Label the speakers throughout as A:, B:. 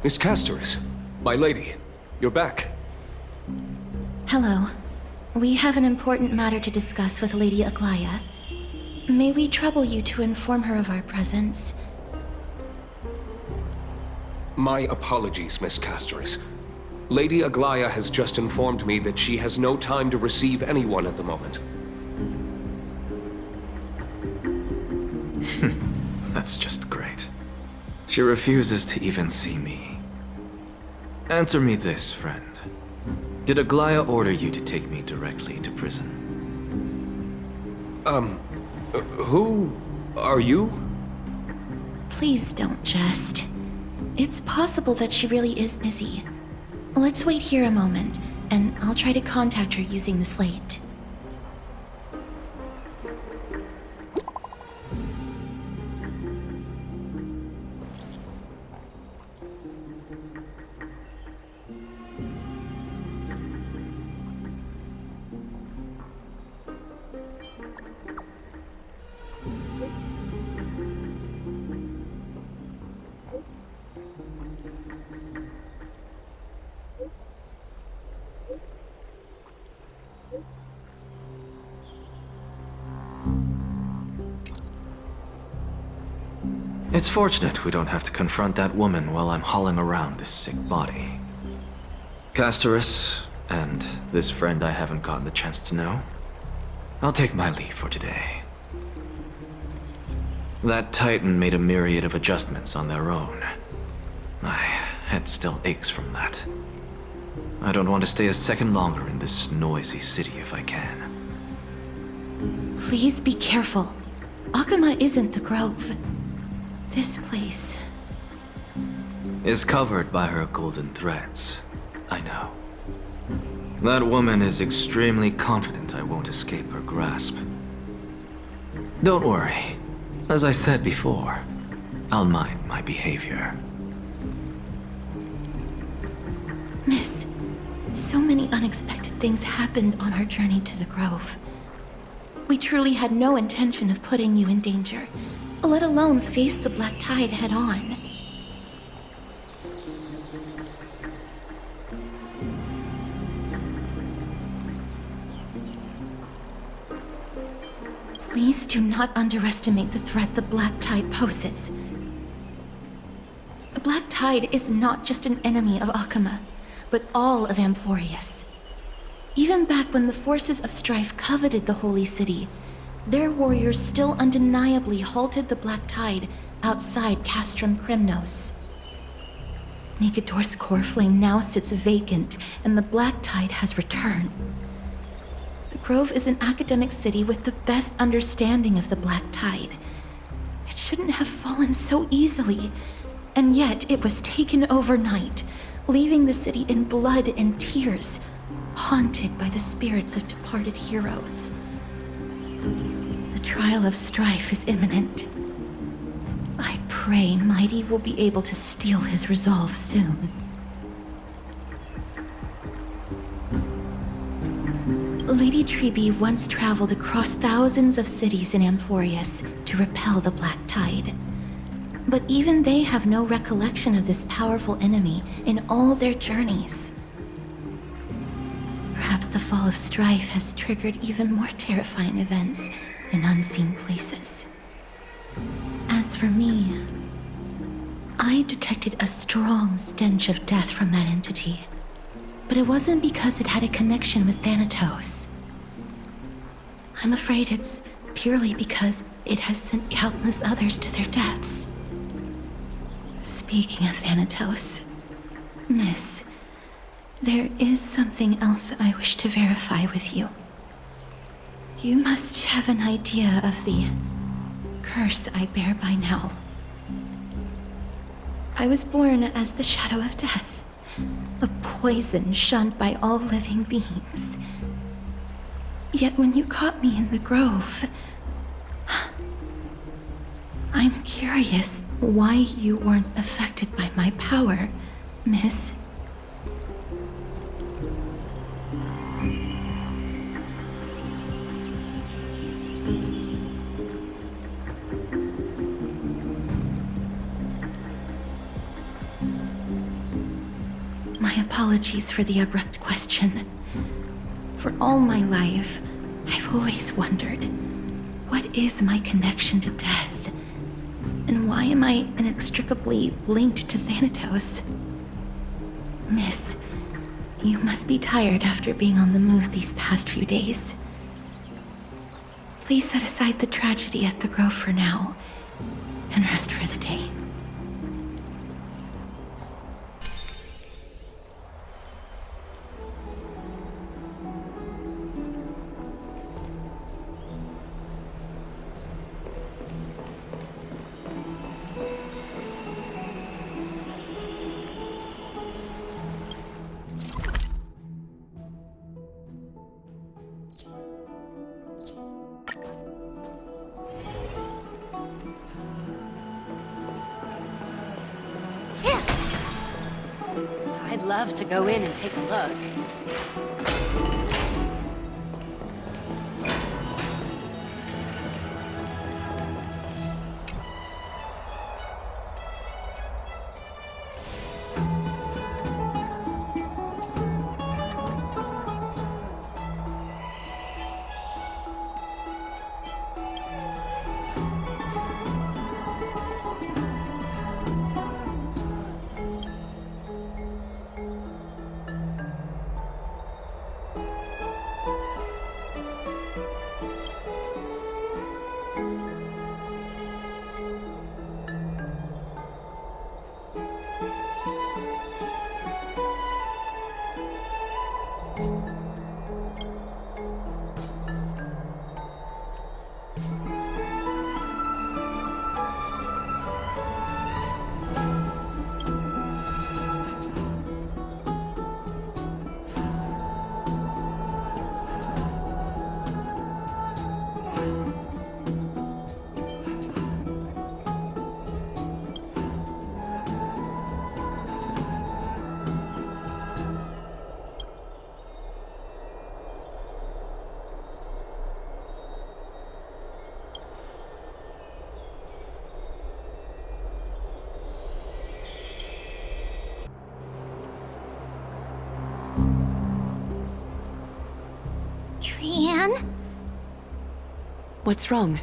A: Miss Castoris, my lady, you're back.
B: Hello. We have an important matter to discuss with Lady Aglaya. May we trouble you to inform her of our presence?
A: My apologies, Miss Castoris. Lady Aglaya has just informed me that she has no time to receive anyone at the moment.
C: That's just great. She refuses to even see me. Answer me this, friend. Did Aglaya order you to take me directly to prison?
A: Who are you?
B: Please don't jest. It's possible that she really is busy. Let's wait here a moment, and I'll try to contact her using the slate.
C: It's fortunate we don't have to confront that woman while I'm hauling around this sick body. Castoris, and this friend I haven't gotten the chance to know, I'll take my leave for today. That Titan made a myriad of adjustments on their own. My head still aches from that. I don't want to stay a second longer in this noisy city if I can.
B: Please be careful. Akama isn't the Grove. This place...
C: is covered by her golden threads. I know. That woman is extremely confident I won't escape her grasp. Don't worry. As I said before, I'll mind my behavior.
B: Miss, so many unexpected things happened on our journey to the Grove. We truly had no intention of putting you in danger, let alone face the Black Tide head-on. Please do not underestimate the threat the Black Tide poses. The Black Tide is not just an enemy of Akama, but all of Amphorius. Even back when the forces of strife coveted the Holy City, their warriors still undeniably halted the Black Tide outside Castrum Krymnos. Negador's core flame now sits vacant, and the Black Tide has returned. The Grove is an academic city with the best understanding of the Black Tide. It shouldn't have fallen so easily, and yet it was taken overnight, leaving the city in blood and tears, haunted by the spirits of departed heroes. The trial of strife is imminent. I pray Mighty will be able to steel his resolve soon. Lady Tribi once traveled across thousands of cities in Amphorius to repel the Black Tide. But even they have no recollection of this powerful enemy in all their journeys. Perhaps the fall of strife has triggered even more terrifying events in unseen places. As for me, I detected a strong stench of death from that entity. But it wasn't because it had a connection with Thanatos. I'm afraid it's purely because it has sent countless others to their deaths. Speaking of Thanatos, Miss, there is something else I wish to verify with you. You must have an idea of the curse I bear by now. I was born as the shadow of death, a poison shunned by all living beings. Yet when you caught me in the Grove, I'm curious why you weren't affected by my power, Miss. apologies for the abrupt question. For all my life, I've always wondered, what is my connection to death? And why am I inextricably linked to Thanatos? Miss, you must be tired after being on the move these past few days. Please set aside the tragedy at the Grove for now, and rest for the day.
D: I'd love to go in and take a look.
E: Trianne?
D: What's wrong?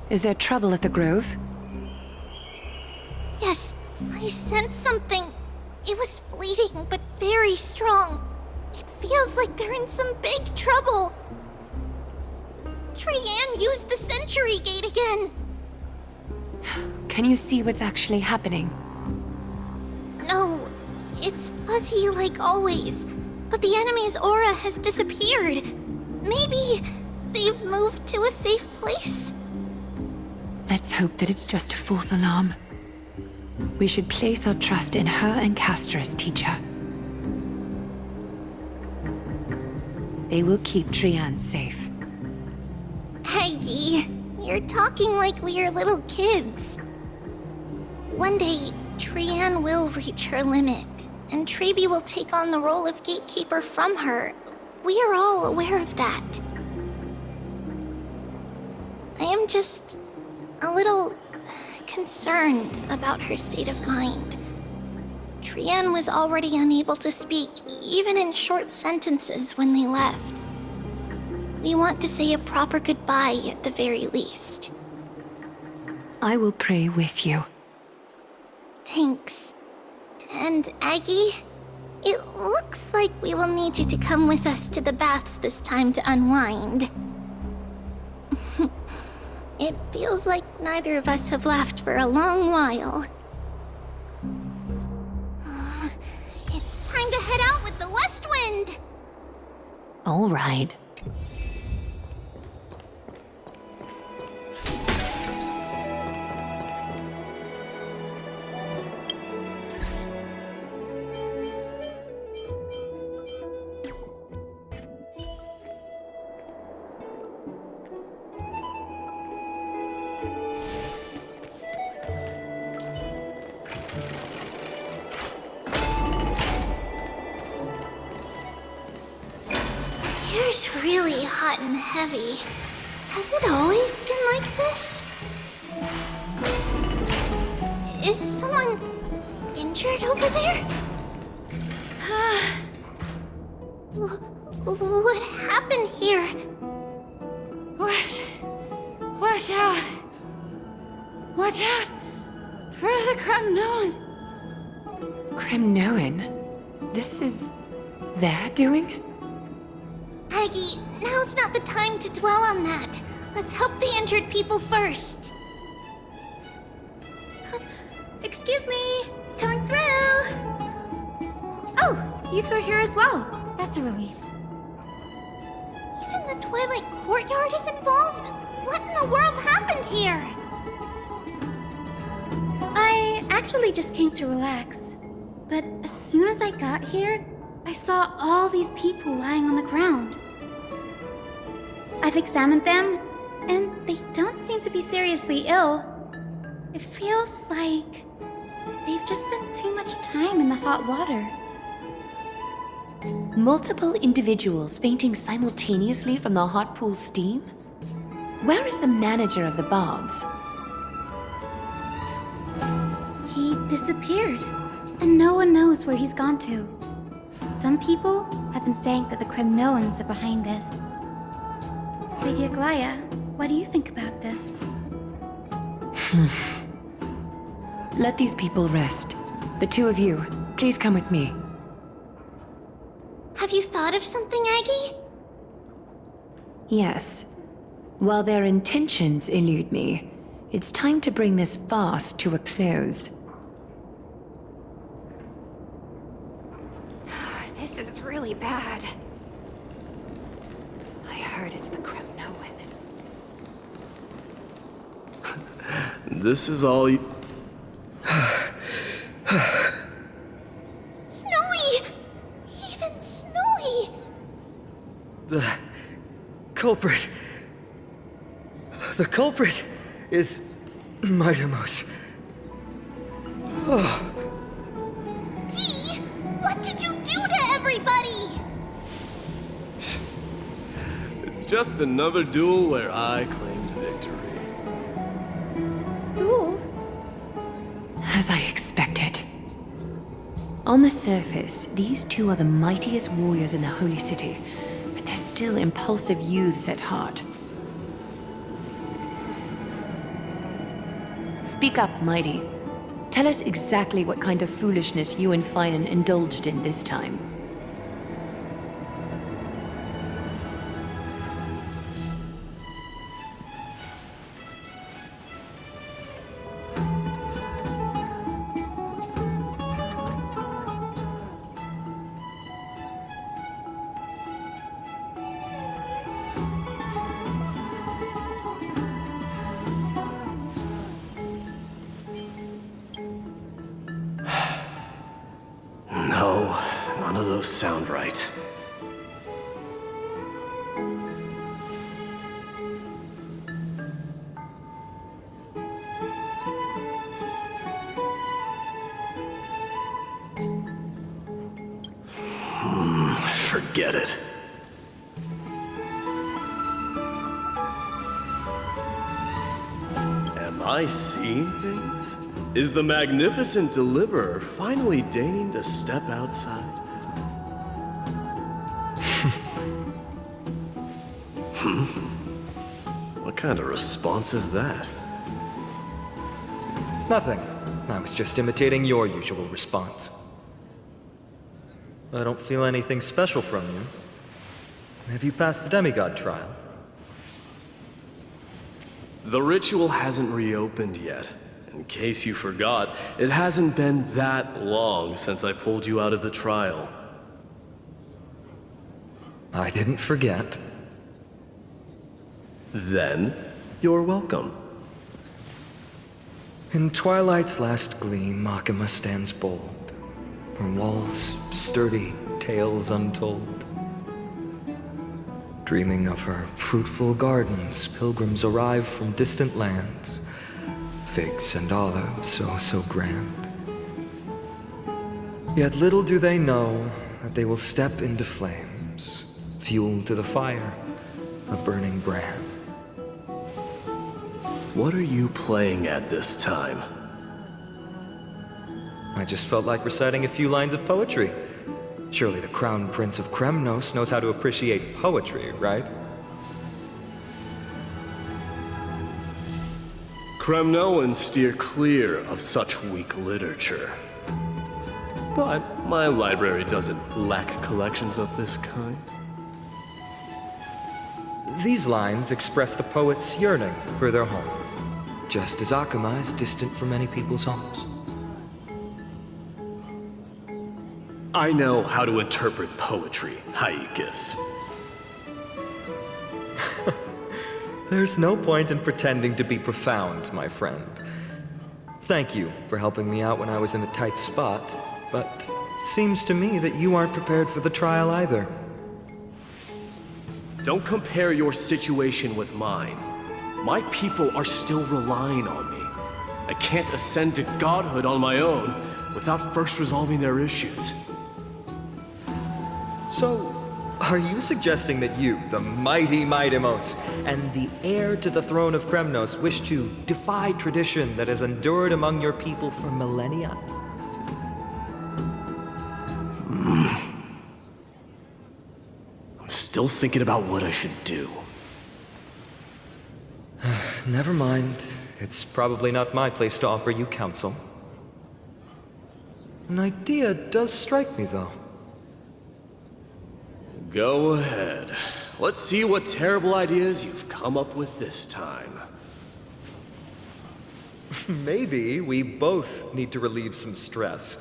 D: Is there trouble at the Grove?
E: Yes, I sensed something. It was fleeting, but very strong. It feels like they're in some big trouble. Trianne used the Century Gate again.
D: Can you see what's actually happening?
E: No, it's fuzzy like always. But the enemy's aura has disappeared. Maybe they've moved to a safe place?
D: Let's hope that it's just a false alarm. We should place our trust in her and Castor's teacher. They will keep Trianne safe.
E: Aggie, you're talking like we are little kids. One day, Trianne will reach her limit, and Trebi will take on the role of gatekeeper from her. We are all aware of that. I am just a little concerned about her state of mind. Trianne was already unable to speak, even in short sentences when they left. We want to say a proper goodbye at the very least.
D: I will pray with you.
E: Thanks. And Aggie, it looks like we will need you to come with us to the baths this time to unwind. It feels like neither of us have laughed for a long while. It's time to head out with the West Wind!
D: All right.
E: Here's really hot and heavy. Has it always been like this? Is someone injured over there? What happened here?
D: Watch out! Watch out! For the Cremnoan! Cremnoan? This is their doing?
E: Aggie, now's not the time to dwell on that. Let's help the injured people first.
B: Excuse me! Coming through! Oh, you two are here as well. That's a relief.
E: Even the Twilight Courtyard is involved? What in the world happened here?
B: I actually just came to relax. But as soon as I got here, I saw all these people lying on the ground. I've examined them, and they don't seem to be seriously ill. It feels like they've just spent too much time in the hot water.
D: Multiple individuals fainting simultaneously from the hot pool steam? Where is the manager of the Bobs?
B: He disappeared, and no one knows where he's gone to. Some people have been saying that the Cremnoans are behind this. Lady Aglaya, what do you think about this?
D: Let these people rest. The two of you, please come with me.
E: Have you thought of something, Aggie?
D: Yes. While their intentions elude me, it's time to bring this farce to a close.
B: This is really bad. I heard it's the Cremnoan.
F: This is all you...
E: Snowy! Even Snowy!
G: The culprit is Mightimos.
E: Dee! What did you do to everybody?
F: It's just another duel where I claimed victory.
B: Duel?
D: As I expected. On the surface, these two are the mightiest warriors in the Holy City, but they're still impulsive youths at heart. Speak up, Mighty. Tell us exactly what kind of foolishness you and Finan indulged in this time.
F: No, none of those sound right. Forget it. Am I seeing things? Is the magnificent deliverer finally deigning to step outside? What kind of response is that?
G: Nothing. I was just imitating your usual response. I don't feel anything special from you. Have you passed the demigod trial?
F: The ritual hasn't reopened yet. In case you forgot, it hasn't been that long since I pulled you out of the trial.
G: I didn't forget.
F: Then, you're welcome.
G: In twilight's last gleam, Makima stands bold. Her walls sturdy, tales untold. Dreaming of her fruitful gardens, pilgrims arrive from distant lands. Figs and olives, so grand. Yet little do they know that they will step into flames, fuel to the fire, a burning brand.
F: What are you playing at this time?
G: I just felt like reciting a few lines of poetry. Surely the Crown Prince of Kremnos knows how to appreciate poetry, right?
F: Kremnoans steer clear of such weak literature. But my library doesn't lack collections of this kind.
G: These lines express the poet's yearning for their home, just as Akama is distant from many people's homes.
F: I know how to interpret poetry, Haikis.
G: There's no point in pretending to be profound, my friend. Thank you for helping me out when I was in a tight spot, but it seems to me that you aren't prepared for the trial either.
F: Don't compare your situation with mine. My people are still relying on me. I can't ascend to godhood on my own without first resolving their issues.
G: So, are you suggesting that you, the mighty Mightimos, and the heir to the throne of Kremnos, wish to defy tradition that has endured among your people for millennia?
F: I'm still thinking about what I should do.
G: Never mind. It's probably not my place to offer you counsel. An idea does strike me, though.
F: Go ahead. Let's see what terrible ideas you've come up with this time.
G: Maybe we both need to relieve some stress.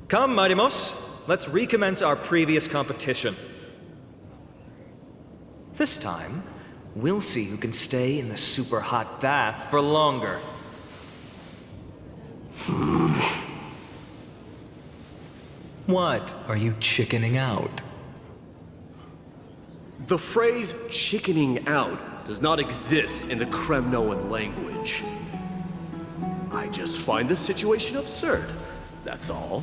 G: Come, Mightimos, let's recommence our previous competition. This time, we'll see who can stay in the super hot bath for longer. What? Are you chickening out?
F: The phrase chickening out does not exist in the Kremnoan language. I just find the situation absurd, that's all.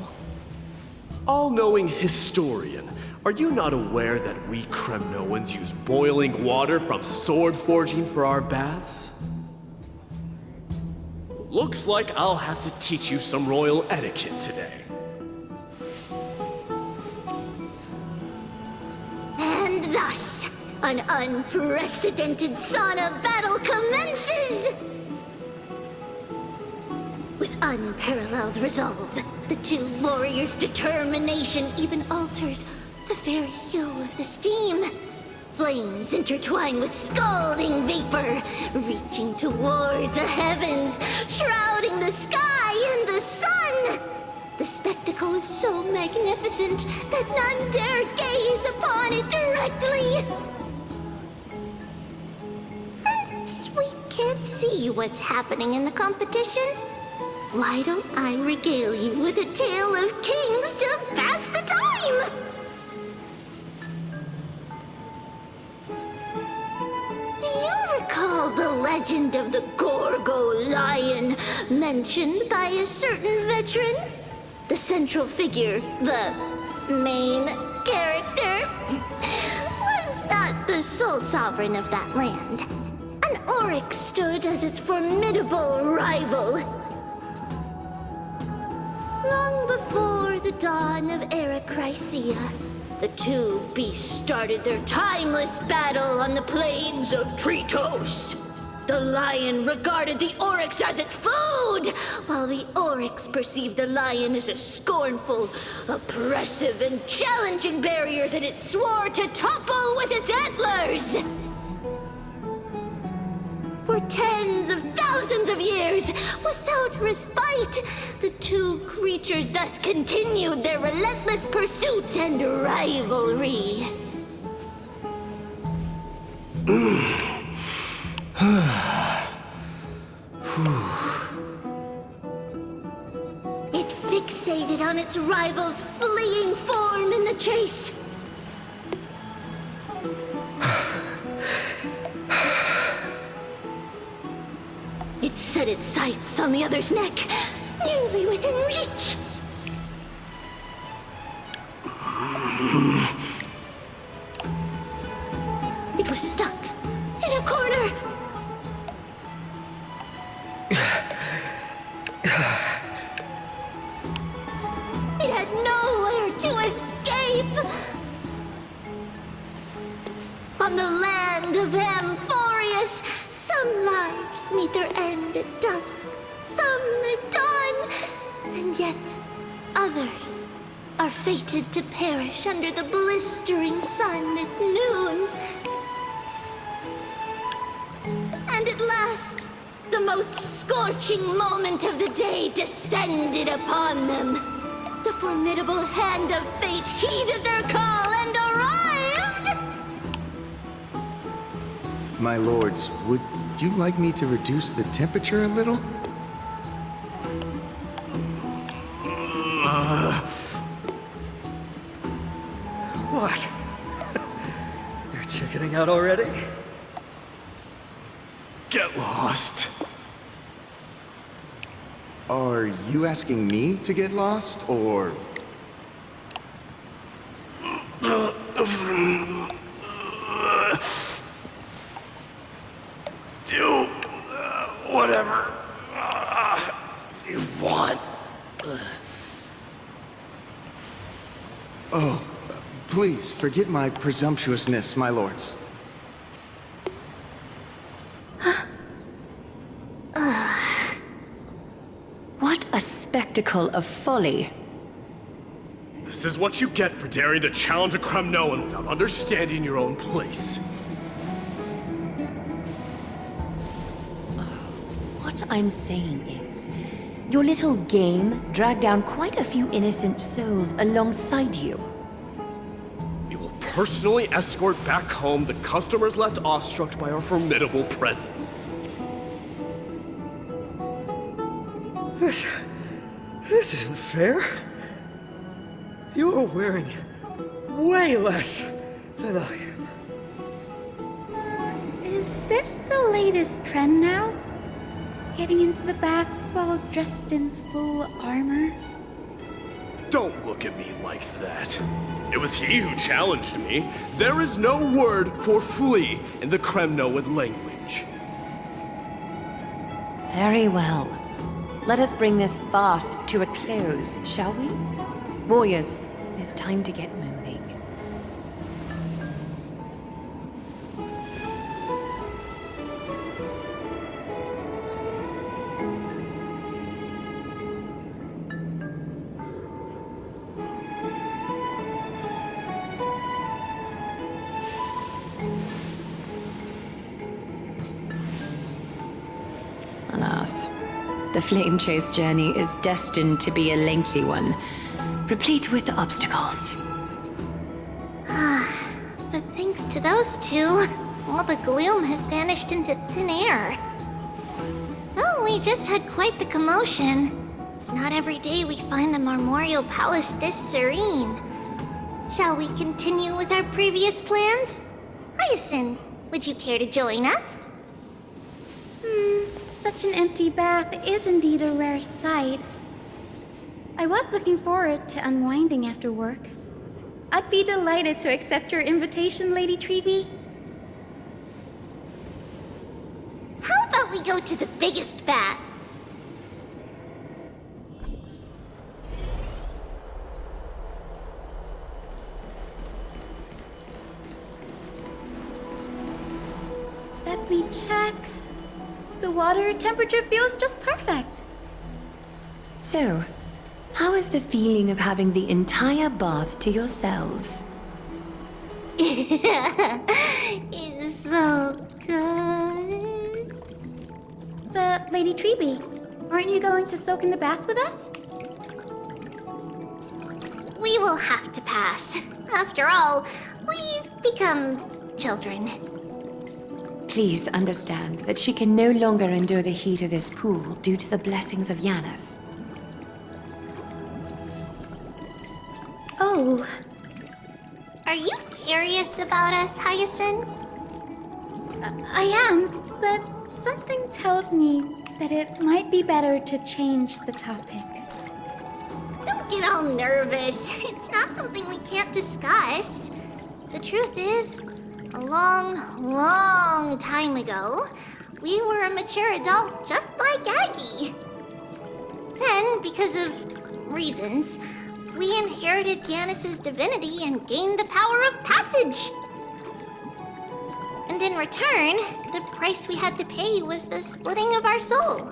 F: All-knowing historian, are you not aware that we Kremnoans use boiling water from sword forging for our baths? Looks like I'll have to teach you some royal etiquette today.
E: And thus, an unprecedented sauna battle commences! With unparalleled resolve, the two warriors' determination even alters the very hue of the steam. Flames intertwine with scalding vapor, reaching toward the heavens, shrouding the sky and the sun. The spectacle is so magnificent that none dare gaze upon it directly. Since we can't see what's happening in the competition, why don't I regale you with a tale of kings to pass the time? Do you recall the legend of the Gorgo lion mentioned by a certain veteran? The central figure, the main character, was not the sole sovereign of that land. An Oryx stood as its formidable rival. Long before the dawn of Era Chrysia, the two beasts started their timeless battle on the plains of Tritos. The lion regarded the Oryx as its food, while the Oryx perceived the lion as a scornful, oppressive, and challenging barrier that it swore to topple with its antlers. For tens of thousands of years, without respite, the two creatures thus continued their relentless pursuit and rivalry. It fixated on its rival's fleeing form in the chase. It set its sights on the other's neck, nearly within reach. It was stuck in a corner. It had nowhere to escape. meet their end at dusk, some at dawn, and yet others are fated to perish under the blistering sun at noon. And at last, the most scorching moment of the day descended upon them. The formidable hand of fate heeded their call and arrived!
H: My lords, would you like me to reduce the temperature a little?
G: What? They're chickening out already?
F: Get lost.
H: Are you asking me to get lost, or...
F: Do whatever you want.
H: Oh, please, forget my presumptuousness, my lords.
D: What a spectacle of folly.
F: This is what you get for daring to challenge a Kremnoan without understanding your own place.
D: What I'm saying is, your little game dragged down quite a few innocent souls alongside you.
F: We will personally escort back home the customers left awestruck by our formidable presence.
G: This isn't fair. You're wearing way less than I am.
I: Is this the latest trend now? Getting into the baths while dressed in full armor?
F: Don't look at me like that. It was he who challenged me. There is no word for flee in the Kremnoan language.
D: Very well. Let us bring this farce to a close, shall we? Warriors, it's time to get moving. Alas, the Flame Chase journey is destined to be a lengthy one, replete with obstacles.
E: But thanks to those two, all the gloom has vanished into thin air. Oh, we just had quite the commotion. It's not every day we find the Marmoreal Palace this serene. Shall we continue with our previous plans? Hyacinth, would you care to join us?
I: Such an empty bath is indeed a rare sight. I was looking forward to unwinding after work. I'd be delighted to accept your invitation, Lady Treeby.
E: How about we go to the biggest bath?
I: Let me check. The water temperature feels just perfect.
D: So, how is the feeling of having the entire bath to yourselves?
E: It's so good.
I: But, Lady Treeby, aren't you going to soak in the bath with us?
E: We will have to pass. After all, we've become children.
D: Please understand that she can no longer endure the heat of this pool due to the blessings of Yanis.
I: Oh,
E: Are you curious about us, Hyacinth?
I: I am, but something tells me that it might be better to change the topic.
E: Don't get all nervous. It's not something we can't discuss. The truth is, a long time ago, we were a mature adult just like Aggie. Then, because of reasons, we inherited Yanis's divinity and gained the power of passage. And And in return, the price we had to pay was the splitting of our soul.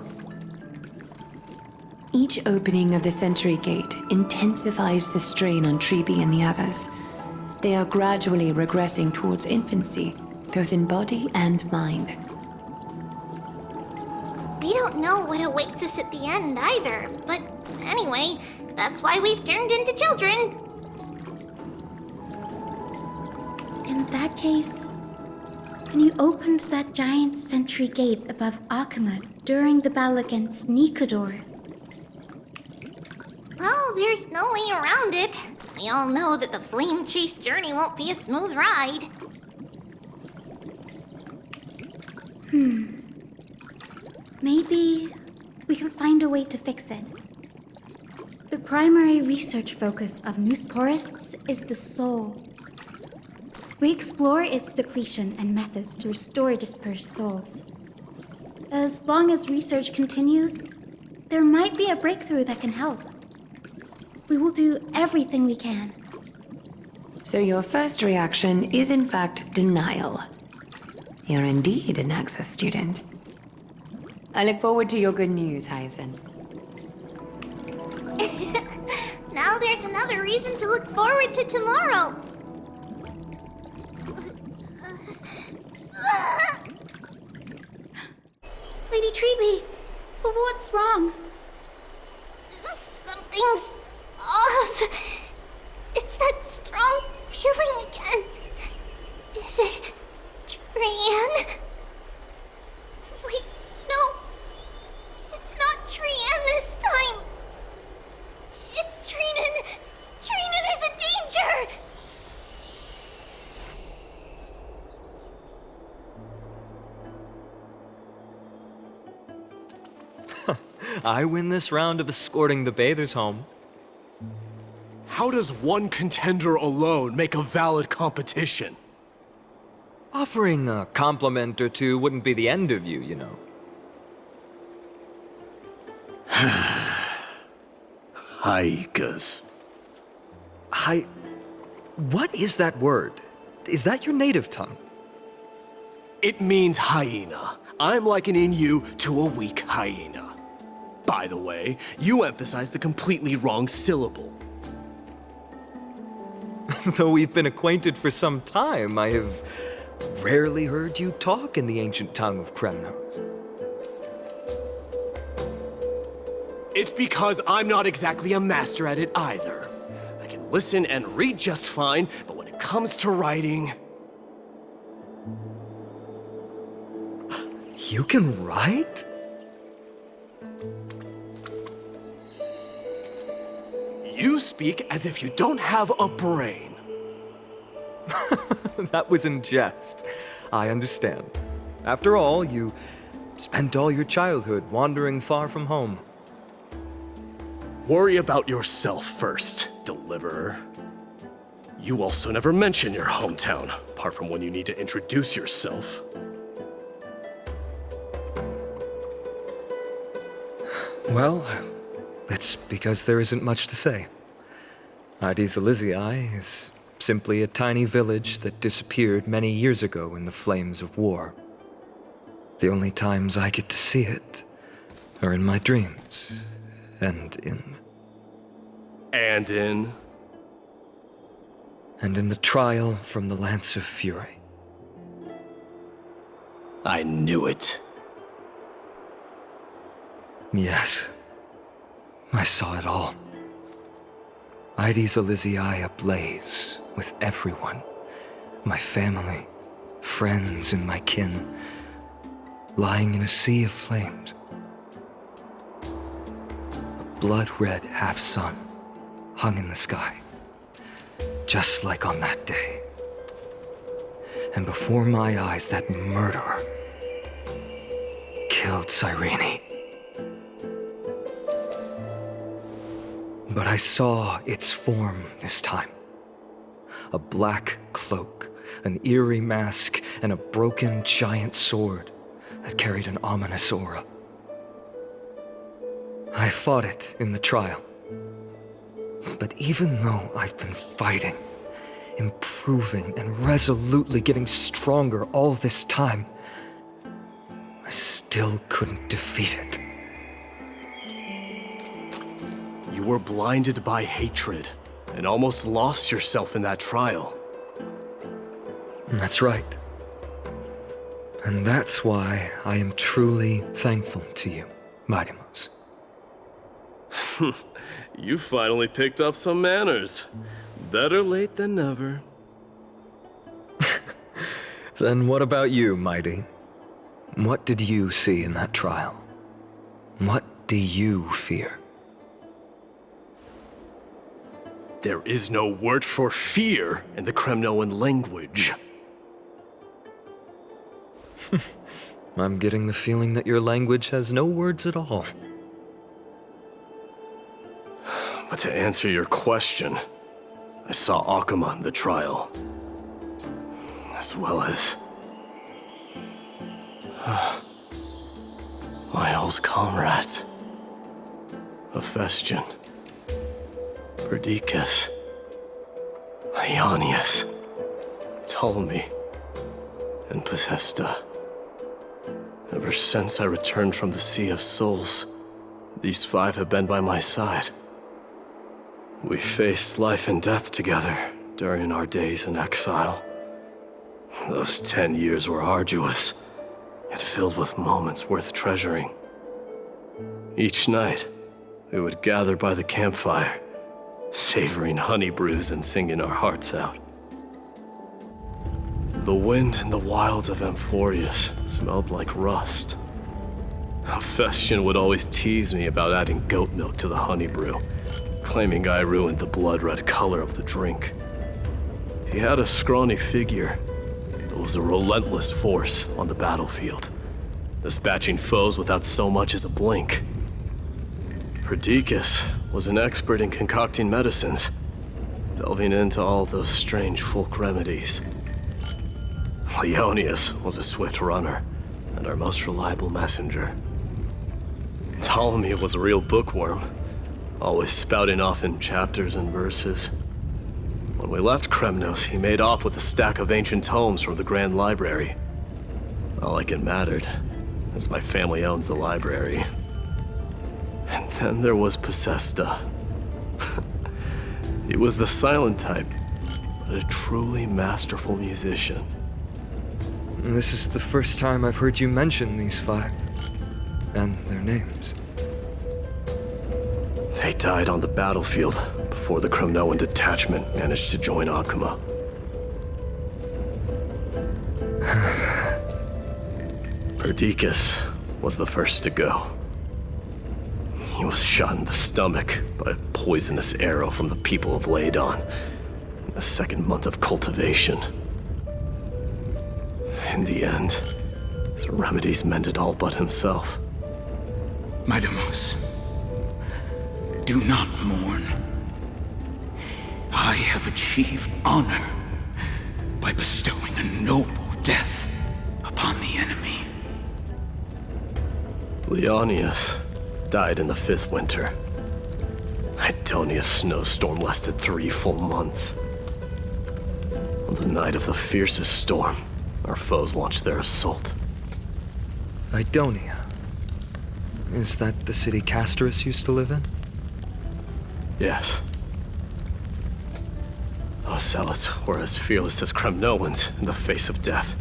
D: Each opening of the Century Gate intensifies the strain on Treeby and the others. They are gradually regressing towards infancy, both in body and mind.
E: We don't know what awaits us at the end either, but anyway, that's why we've turned into children.
I: In that case, when you opened that giant sentry gate above Akuma during the battle against Nikador,
E: Well, there's no way around it. We all know that the flame chase journey won't be a smooth ride.
I: maybe we can find a way to fix it. The primary research focus of Noosporists is the soul. We explore its depletion and methods to restore dispersed souls. As long as research continues, there might be a breakthrough that can help. We will do everything we can.
D: So your first reaction is in fact denial. You're indeed an Access student. I look forward to your good news, Hyacinth.
E: Now there's another reason to look forward to tomorrow.
I: Lady Treeby, what's wrong?
E: Something's off. It's that strong feeling again. Is it Trian? Wait, no. It's not Trian this time. It's Trinan. Trinan is in danger.
G: I win this round of escorting the bathers home.
F: How does one contender alone make a valid competition?
G: Offering a compliment or two wouldn't be the end of you, you know.
F: Haikas.
G: What is that word? Is that your native tongue?
F: It means hyena. I'm likening you to a weak hyena. By the way, you emphasize the completely wrong syllable.
G: Though we've been acquainted for some time, I have rarely heard you talk in the ancient tongue of Kremnos.
F: It's because I'm not exactly a master at it either. I can listen and read just fine, but when it comes to writing...
G: You can write?
F: You speak as if you don't have a brain.
G: That was in jest. I understand. After all, you spent all your childhood wandering far from home.
F: Worry about yourself first, Deliverer. You also never mention your hometown, apart from when you need to introduce yourself.
G: Well, it's because there isn't much to say. Ides Elysiae is simply a tiny village that disappeared many years ago in the flames of war. The only times I get to see it are in my dreams, and in the trial from the Lance of Fury.
F: I knew it.
G: Yes, I saw it all. Ides Elysiae ablaze with everyone. My family, friends, and my kin, lying in a sea of flames. A blood-red half-sun hung in the sky, just like on that day. And before my eyes, that murderer killed Cyrene. But I saw its form this time. A black cloak, an eerie mask, and a broken giant sword that carried an ominous aura. I fought it in the trial. But even though I've been fighting, improving and resolutely getting stronger all this time, I still couldn't defeat it.
F: You were blinded by hatred and almost lost yourself in that trial.
G: That's right. And that's why I am truly thankful to you, Mightymouse.
F: You finally picked up some manners. Better late than never.
G: Then what about you, Mighty? What did you see in that trial? What do you fear?
F: There is no word for fear in the Kremnoan language.
G: I'm getting the feeling that your language has no words at all.
F: But to answer your question, I saw Akuma in the trial. As well as... my old comrades. Hephaestion. Perdiccas. Ionius. Ptolemy. And Possesta. Ever since I returned from the Sea of Souls, these 5 have been by my side. We faced life and death together during our days in exile. Those 10 years were arduous, yet filled with moments worth treasuring. Each night, we would gather by the campfire, savoring honey brews and singing our hearts out. The wind in the wilds of Amphorius smelled like rust. Hephaestion would always tease me about adding goat milk to the honey brew, claiming I ruined the blood-red color of the drink. He had a scrawny figure, but was a relentless force on the battlefield, dispatching foes without so much as a blink. Perdiccas was an expert in concocting medicines, delving into all those strange folk remedies. Leonius was a swift runner, and our most reliable messenger. Ptolemy was a real bookworm, always spouting off in chapters and verses. When we left Kremnos, he made off with a stack of ancient tomes from the Grand Library. Not like it mattered, as my family owns the library. And then there was Possesta. He was the silent type, but a truly masterful musician.
G: This is the first time I've heard you mention these 5, and their names.
F: They died on the battlefield before the Kremnoan detachment managed to join Akuma. Perdiccas was the first to go. He was shot in the stomach by a poisonous arrow from the people of Ladon in the 2nd month of cultivation. In the end, his remedies mended all but himself.
J: Mightymouse, do not mourn. I have achieved honor by bestowing a noble death upon the enemy.
F: Leonius died in the 5th winter. Idonia's snowstorm lasted 3 full months. On the night of the fiercest storm, our foes launched their assault.
G: Idonia. Is that the city Castorus used to live in?
F: Yes. Those zealots were as fearless as Kremnoans in the face of death,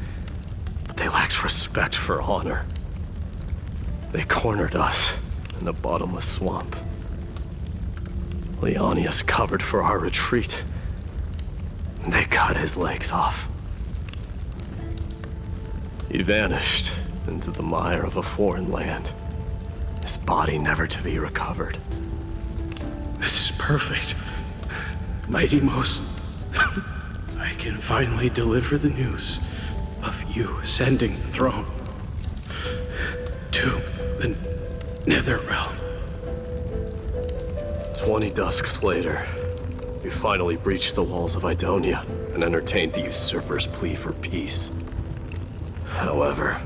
F: but they lacked respect for honor. They cornered us in a bottomless swamp. Leonius covered for our retreat. They cut his legs off. He vanished into the mire of a foreign land, his body never to be recovered.
J: This is perfect. Mightymouse, I can finally deliver the news of you ascending the throne to the Netherrealm.
F: 20 dusks later, we finally breached the walls of Idonia and entertained the usurper's plea for peace. However,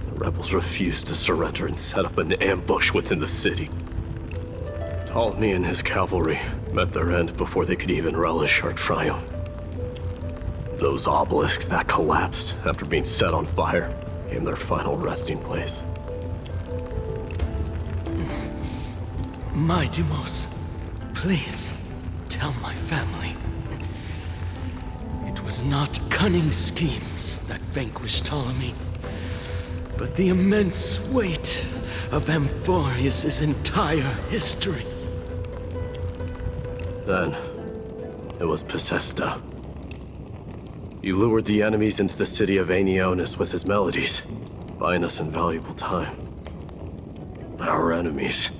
F: the rebels refused to surrender and set up an ambush within the city. Ptolemy and his cavalry met their end before they could even relish our triumph. Those obelisks that collapsed after being set on fire became their final resting place.
J: My Deimos, please tell my family. It was not cunning schemes that vanquished Ptolemy, but the immense weight of Amphorius' entire history.
F: Then, it was Pacesta. He lured the enemies into the city of Aeneonis with his melodies, buying us invaluable time. Our enemies,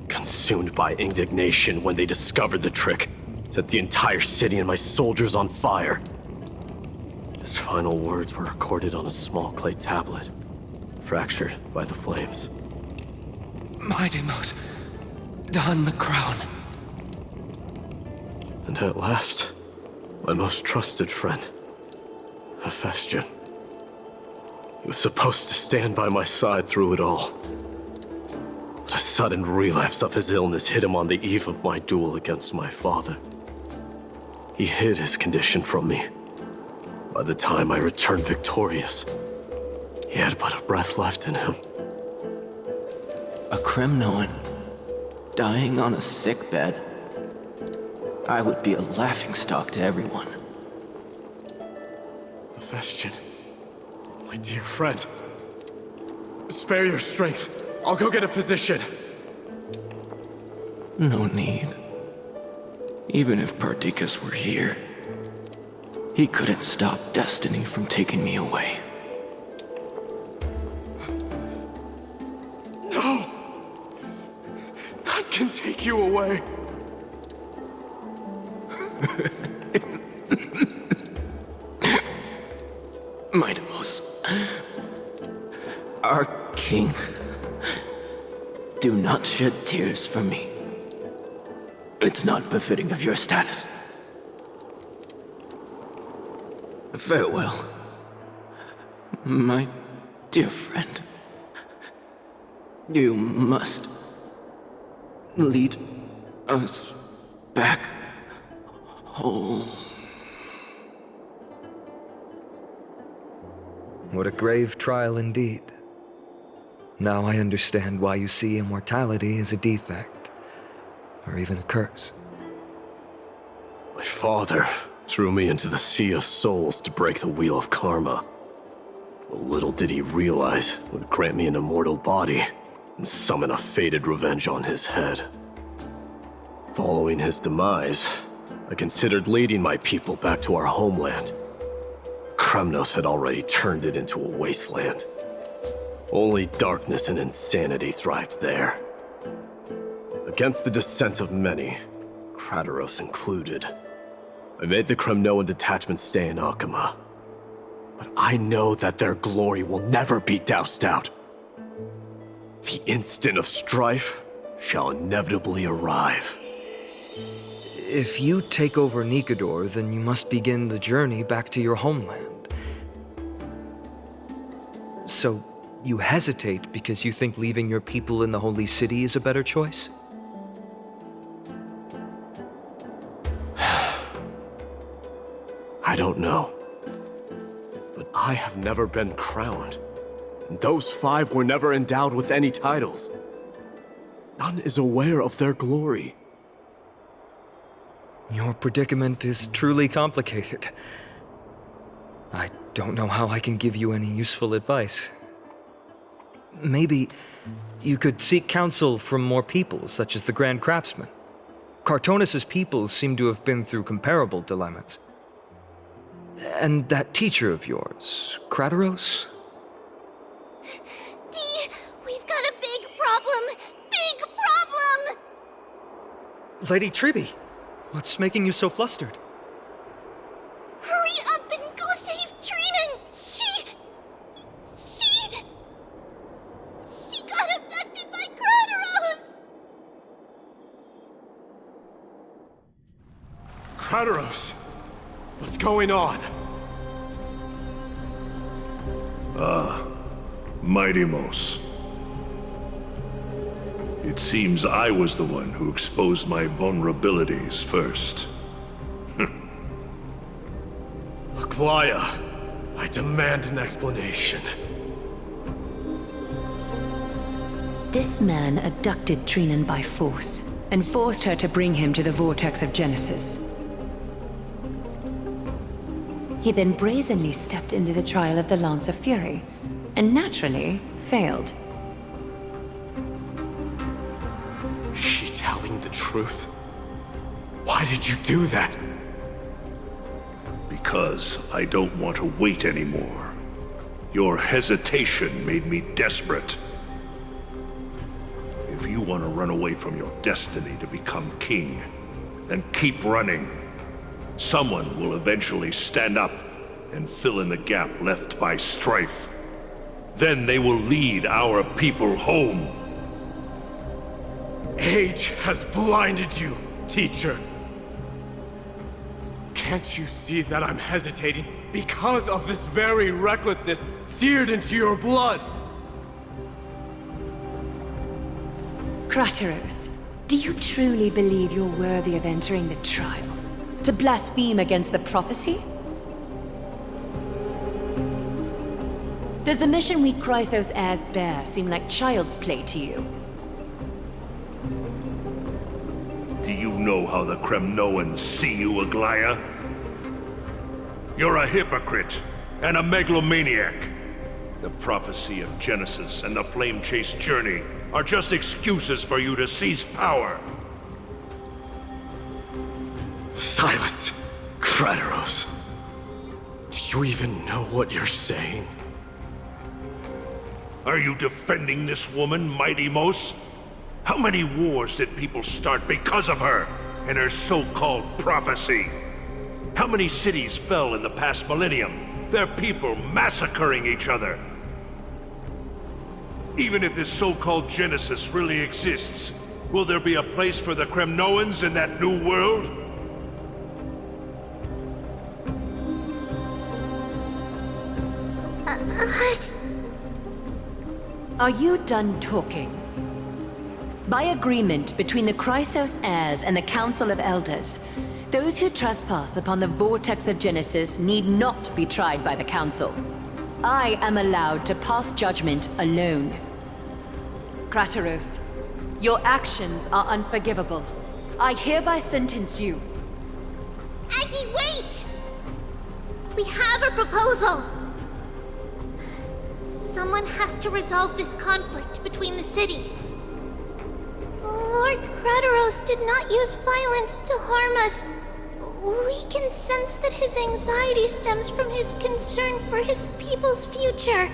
F: consumed by indignation when they discovered the trick, set the entire city and my soldiers on fire. His final words were recorded on a small clay tablet, fractured by the flames.
J: My Deimos, don the crown.
F: And at last, my most trusted friend, Hephaestion. He was supposed to stand by my side through it all. But a sudden relapse of his illness hit him on the eve of my duel against my father. He hid his condition from me. By the time I returned victorious, he had but a breath left in him.
K: A Kremnoan dying on a sickbed. I would be a laughingstock to everyone.
F: Hephaestion, my dear friend. Spare your strength. I'll go get a physician.
K: No need. Even if Perdiccas were here, he couldn't stop destiny from taking me away.
F: No! None can take you away.
K: My Deimos, our king, do not shed tears for me. It's not befitting of your status. Farewell, my dear friend. You must lead us back home.
G: What a grave trial indeed. Now I understand why you see immortality as a defect, or even a curse.
F: My father threw me into the Sea of Souls to break the wheel of karma. But little did he realize it would grant me an immortal body and summon a fated revenge on his head. Following his demise, I considered leading my people back to our homeland. Kremnos had already turned it into a wasteland. Only darkness and insanity thrived there. Against the dissent of many, Crateros included, I made the Kremnoan detachment stay in Akama. But I know that their glory will never be doused out. The instant of strife shall inevitably arrive.
G: If you take over Nikador, then you must begin the journey back to your homeland. So, you hesitate because you think leaving your people in the Holy City is a better choice?
F: I don't know. But I have never been crowned. And those 5 were never endowed with any titles. None is aware of their glory.
G: Your predicament is truly complicated. I don't know how I can give you any useful advice. Maybe you could seek counsel from more people, such as the Grand Craftsman. Cartonis' people seem to have been through comparable dilemmas. And that teacher of yours, Crateros?
E: Dee, we've got a big problem! Big problem!
G: Lady Triby, what's making you so flustered?
E: Hurry up and go save Trinan! She got abducted by Crateros!
F: Crateros! What's going on?
L: My Deimos. It seems I was the one who exposed my vulnerabilities first.
F: Look Aglaya, I demand an explanation.
D: This man abducted Trinan by force and forced her to bring him to the Vortex of Genesis. He then brazenly stepped into the trial of the Lance of Fury, and naturally failed.
F: Is she telling the truth? Why did you do that?
L: Because I don't want to wait anymore. Your hesitation made me desperate. If you want to run away from your destiny to become king, then keep running. Someone will eventually stand up and fill in the gap left by strife. Then they will lead our people home.
F: Age has blinded you, teacher. Can't you see that I'm hesitating because of this very recklessness seared into your blood?
D: Crateros, do you truly believe you're worthy of entering the trial? To blaspheme against the prophecy? Does the mission we Chrysos heirs bear seem like child's play to you?
L: Do you know how the Kremnoans see you, Aglaya? You're a hypocrite and a megalomaniac. The prophecy of Genesis and the Flame Chase journey are just excuses for you to seize power.
F: Silence, Crateros. Do you even know what you're saying?
L: Are you defending this woman, Mighty Mos? How many wars did people start because of her and her so-called prophecy? How many cities fell in the past millennium? Their people massacring each other. Even if this so-called Genesis really exists, will there be a place for the Kremnoans in that new world?
D: Are you done talking? By agreement between the Chrysos heirs and the Council of Elders, those who trespass upon the Vortex of Genesis need not be tried by the Council. I am allowed to pass judgment alone. Crateros, your actions are unforgivable. I hereby sentence you.
E: Aggie, wait! We have a proposal! Someone has to resolve this conflict between the cities. Lord Crateros did not use violence to harm us. We can sense that his anxiety stems from his concern for his people's future.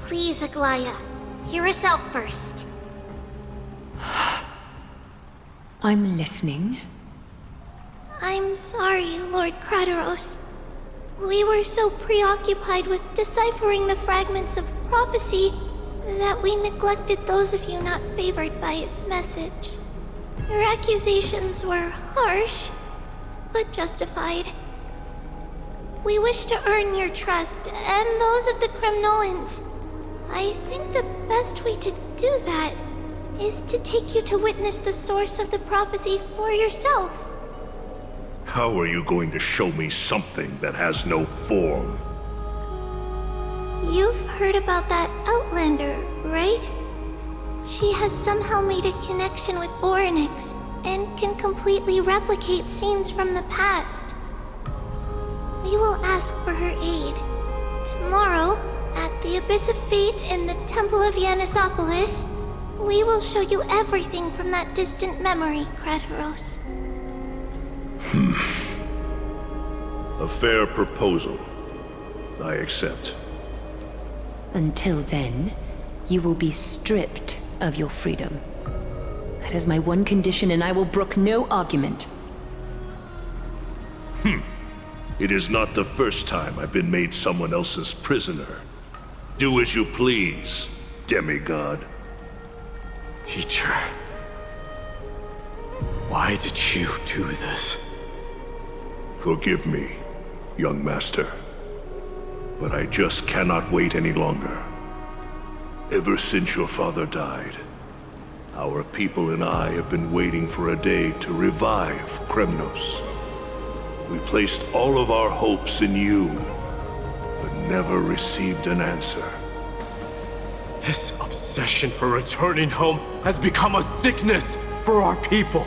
E: Please, Aglaya, hear us out first.
D: I'm listening.
E: I'm sorry, Lord Crateros. We were so preoccupied with deciphering the fragments of prophecy that we neglected those of you not favored by its message. Your accusations were harsh, but justified. We wish to earn your trust and those of the Kremnoans. I think the best way to do that is to take you to witness the source of the prophecy for yourself.
L: How are you going to show me something that has no form?
E: You've heard about that Outlander, right? She has somehow made a connection with Orynyx and can completely replicate scenes from the past. We will ask for her aid. Tomorrow, at the Abyss of Fate in the Temple of Yanisopolis, we will show you everything from that distant memory, Crateros.
L: A fair proposal. I accept.
D: Until then, you will be stripped of your freedom. That is my one condition, and I will brook no argument.
L: It is not the first time I've been made someone else's prisoner. Do as you please, demigod.
F: Teacher, why did you do this?
L: Forgive me, young master. But I just cannot wait any longer. Ever since your father died, our people and I have been waiting for a day to revive Kremnos. We placed all of our hopes in you, but never received an answer.
F: This obsession for returning home has become a sickness for our people.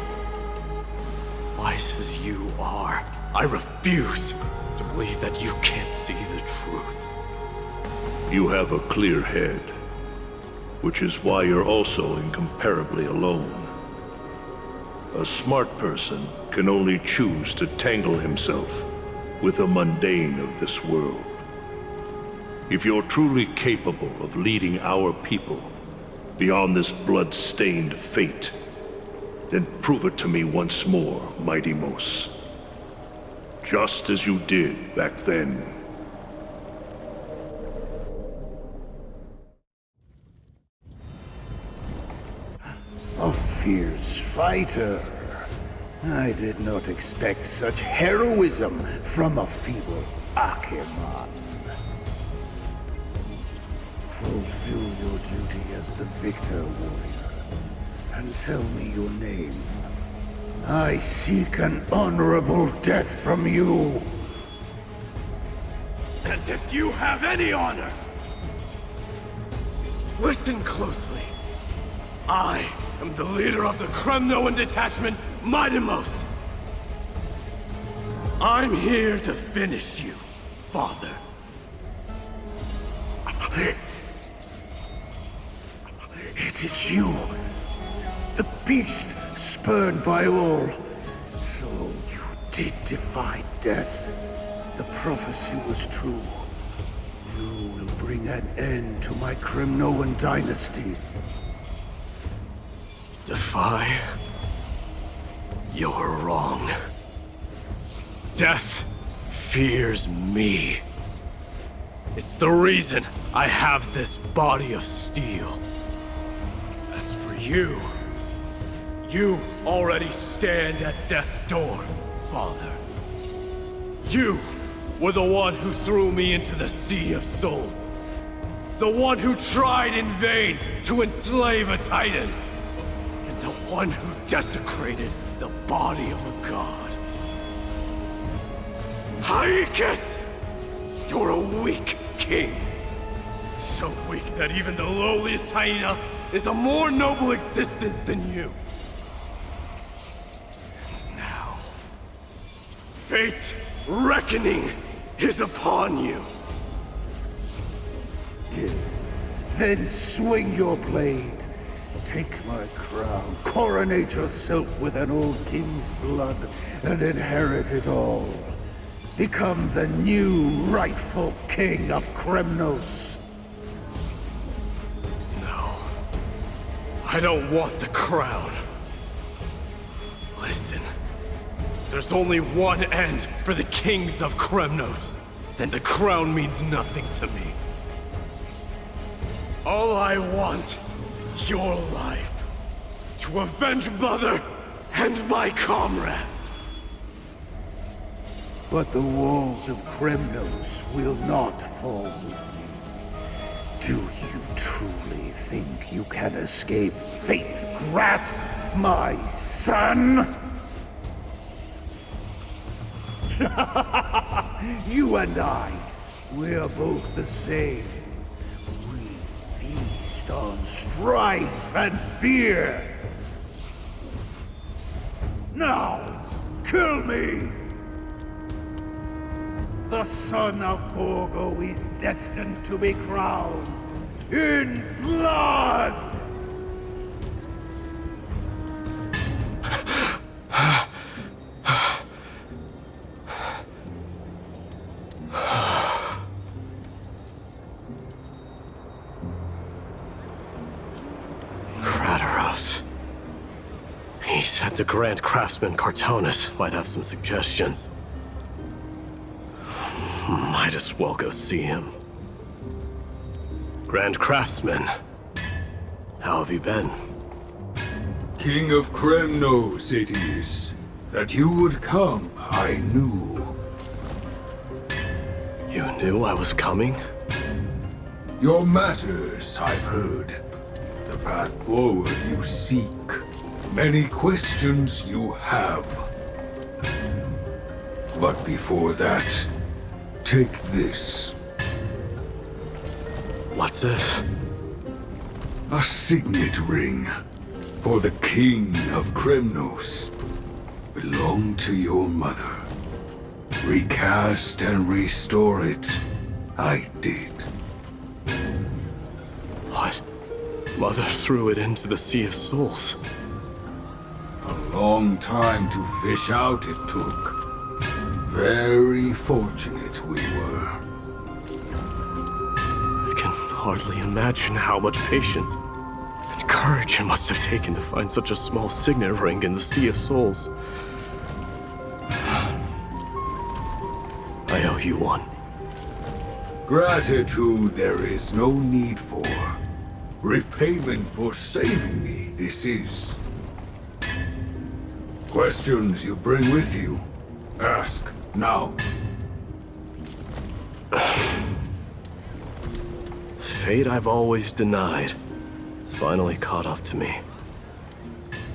F: Wise as you are, I refuse to believe that you can't see the truth.
L: You have a clear head, which is why you're also incomparably alone. A smart person can only choose to tangle himself with the mundane of this world. If you're truly capable of leading our people beyond this blood-stained fate, then prove it to me once more, Mighty Mos. Just as you did back then.
M: A fierce fighter. I did not expect such heroism from a feeble Acheman. Fulfill your duty as the victor, warrior, and tell me your name. I seek an honorable death from you.
F: As if you have any honor! Listen closely. I am the leader of the Kremnoan detachment, Mighty Mos. I'm here to finish you, Father.
M: It is you, the beast spurned by all. So you did defy death. The prophecy was true. You will bring an end to my Kremnoan dynasty.
F: Defy? You're wrong. Death fears me. It's the reason I have this body of steel. As for you, you already stand at death's door, Father. You were the one who threw me into the Sea of Souls. The one who tried in vain to enslave a Titan. And the one who desecrated the body of a god. Aegis! You're a weak king. So weak that even the lowliest hyena is a more noble existence than you. And now, fate's reckoning is upon you.
M: Then swing your blade. Take my crown, coronate yourself with an old king's blood, and inherit it all. Become the new rightful king of Kremnos.
F: No. I don't want the crown. Listen. There's only one end for the kings of Kremnos. Then the crown means nothing to me. All I want is your life. To avenge Mother and my comrades.
M: But the walls of Kremnos will not fall with me. Do you truly think you can escape fate's grasp, my son? You and I, we're both the same. We feast on strife and fear. Now, kill me! The son of Gorgo is destined to be crowned in blood!
F: Kratoros. He said the Grand Craftsman Cartonus might have some suggestions. Might as well go see him. Grand Craftsman, how have you been?
N: King of Kremnos it is. That you would come, I knew.
F: You knew I was coming?
N: Your matters, I've heard. The path forward you seek. Many questions you have. But before that, take this.
F: What's this?
N: A signet ring for the King of Kremnos. Belonged to your mother. Recast and restore it. I did.
F: What? Mother threw it into the Sea of Souls.
N: A long time to fish out it took. Very fortunate we were.
F: I can hardly imagine how much patience and courage it must have taken to find such a small signet ring in the Sea of Souls. I owe you one.
N: Gratitude there is no need for. Repayment for saving me, this is. Questions you bring with you? Ask, now.
F: Fate I've always denied has finally caught up to me.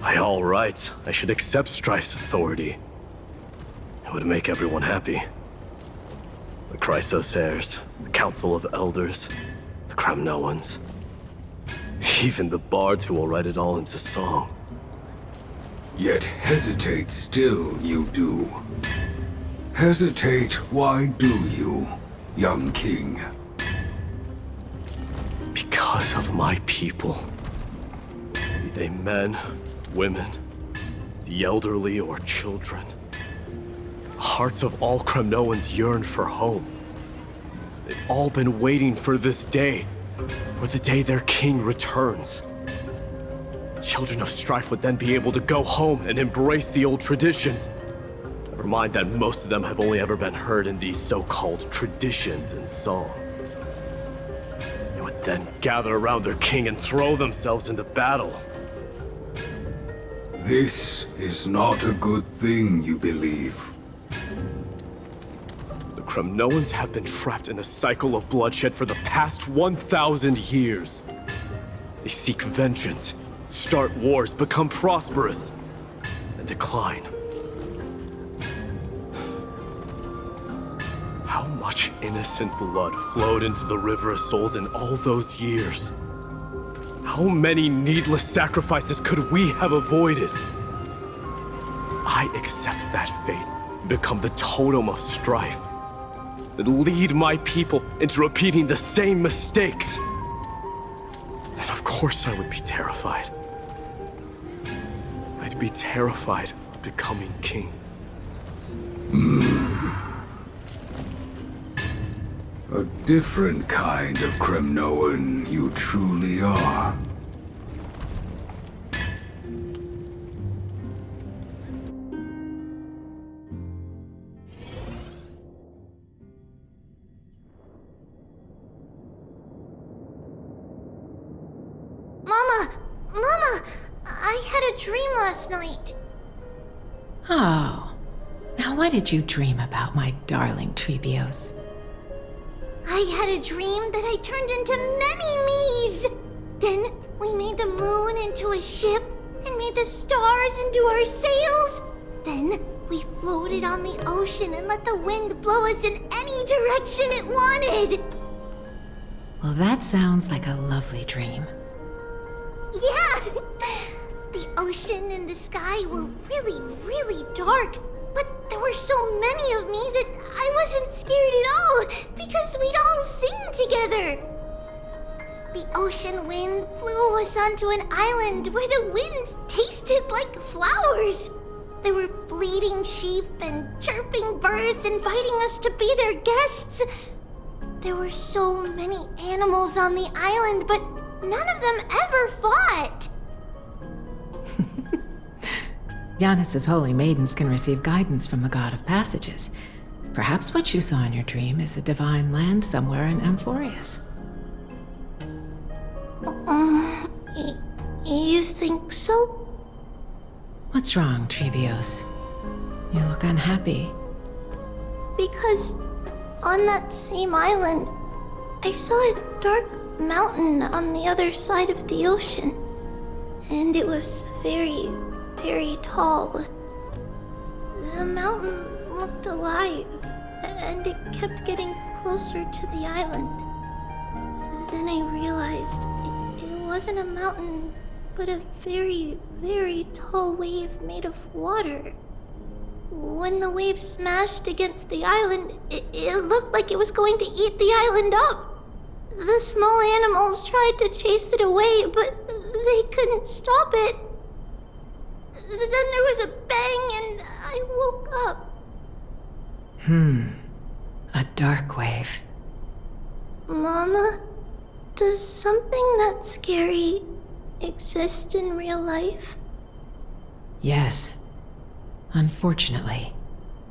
F: By all rights, I should accept Strife's authority. It would make everyone happy. The Chrysos heirs, the Council of Elders, the Kremnoans. Even the bards who will write it all into song.
N: Yet hesitate still you do. Hesitate, why do you, young king?
F: Because of my people. Be they men, women, the elderly or children. The hearts of all Kremnoans yearn for home. They've all been waiting for this day. For the day their king returns. Children of Strife would then be able to go home and embrace the old traditions. Never mind that most of them have only ever been heard in these so-called traditions in song. They would then gather around their king and throw themselves into battle.
N: This is not a good thing, you believe.
F: The Kremnoans have been trapped in a cycle of bloodshed for the past 1,000 years. They seek vengeance, start wars, become prosperous, and decline. How much innocent blood flowed into the River of Souls in all those years? How many needless sacrifices could we have avoided? I accept that fate and become the totem of strife that lead my people into repeating the same mistakes. Then of course I would be terrified. I'd be terrified of becoming king.
N: A different kind of Kremnoan you truly are.
E: Mama, I had a dream last night.
O: Oh. Now what did you dream about, my darling Trebios?
E: I had a dream that I turned into many me's. Then we made the moon into a ship and made the stars into our sails. Then we floated on the ocean and let the wind blow us in any direction it wanted.
O: Well, that sounds like a lovely dream.
E: Yeah! The ocean and the sky were really, really dark. But there were so many of me that I wasn't scared at all, because we'd all sing together. The ocean wind blew us onto an island where the wind tasted like flowers. There were bleating sheep and chirping birds inviting us to be their guests. There were so many animals on the island, but none of them ever fought.
O: Giannis's holy maidens can receive guidance from the God of Passages. Perhaps what you saw in your dream is a divine land somewhere in Amphorius.
E: You think so?
O: What's wrong, Trebios? You look unhappy.
E: Because on that same island, I saw a dark mountain on the other side of the ocean. And it was very, very tall. The mountain looked alive, and it kept getting closer to the island. Then I realized it wasn't a mountain, but a very, very tall wave made of water. When the wave smashed against the island, it looked like it was going to eat the island up. The small animals tried to chase it away, but they couldn't stop it. Then there was a bang and I woke up.
O: A dark wave.
E: Mama, does something that scary exist in real life?
O: Yes. Unfortunately,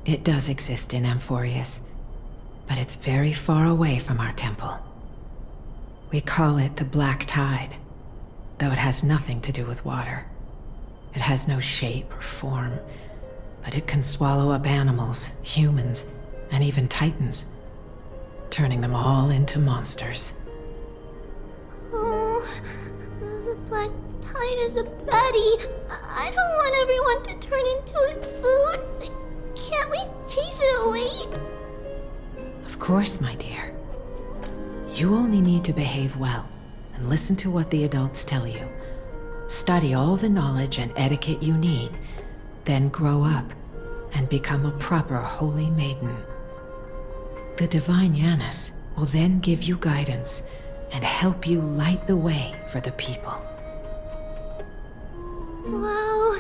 O: it does exist in Amphorius, but it's very far away from our temple. We call it the Black Tide, though it has nothing to do with water. It has no shape or form, but it can swallow up animals, humans, and even titans, turning them all into monsters.
E: Oh, the Black Tide is a baddie. I don't want everyone to turn into its food. Can't we chase it away?
O: Of course, my dear. You only need to behave well and listen to what the adults tell you. Study all the knowledge and etiquette you need, then grow up and become a proper holy maiden. The divine Janus will then give you guidance and help you light the way for the people.
E: Wow,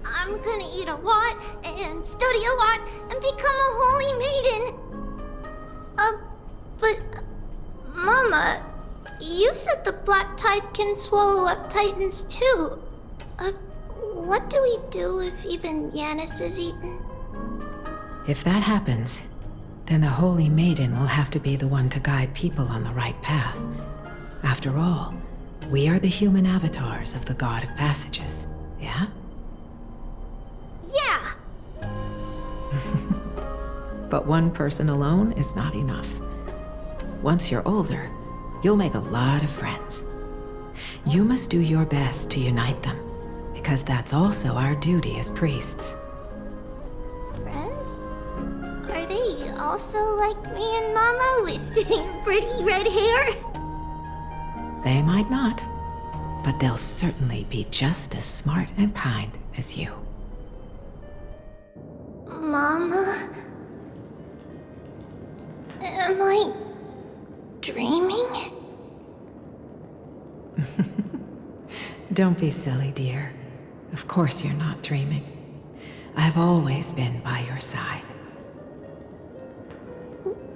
E: I'm gonna eat a lot and study a lot and become a holy maiden. But Mama, you said the Black Tide can swallow up titans too. What do we do if even Janus is eaten?
O: If that happens, then the Holy Maiden will have to be the one to guide people on the right path. After all, we are the human avatars of the God of Passages, yeah?
E: Yeah!
O: But one person alone is not enough. Once you're older, you'll make a lot of friends. You must do your best to unite them, because that's also our duty as priests.
E: Friends? Are they also like me and Mama with pretty red hair?
O: They might not, but they'll certainly be just as smart and kind as you.
E: Mama? Am I dreaming?
O: Don't be silly, dear. Of course you're not dreaming. I've always been by your side.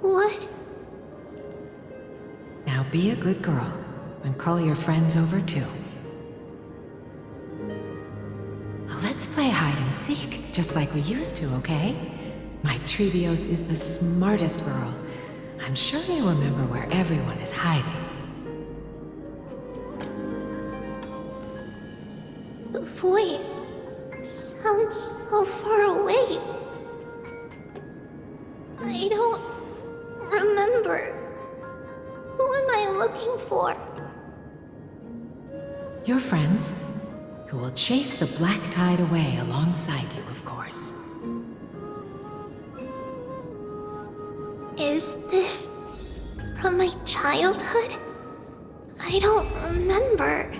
E: What?
O: Now be a good girl and call your friends over too. Let's play hide and seek, just like we used to, okay? My Trebios is the smartest girl. I'm sure they remember where everyone is hiding.
E: The voice sounds so far away. I don't remember. Who am I looking for?
O: Your friends, who will chase the Black Tide away alongside you, of course.
E: Is this from my childhood? I don't remember.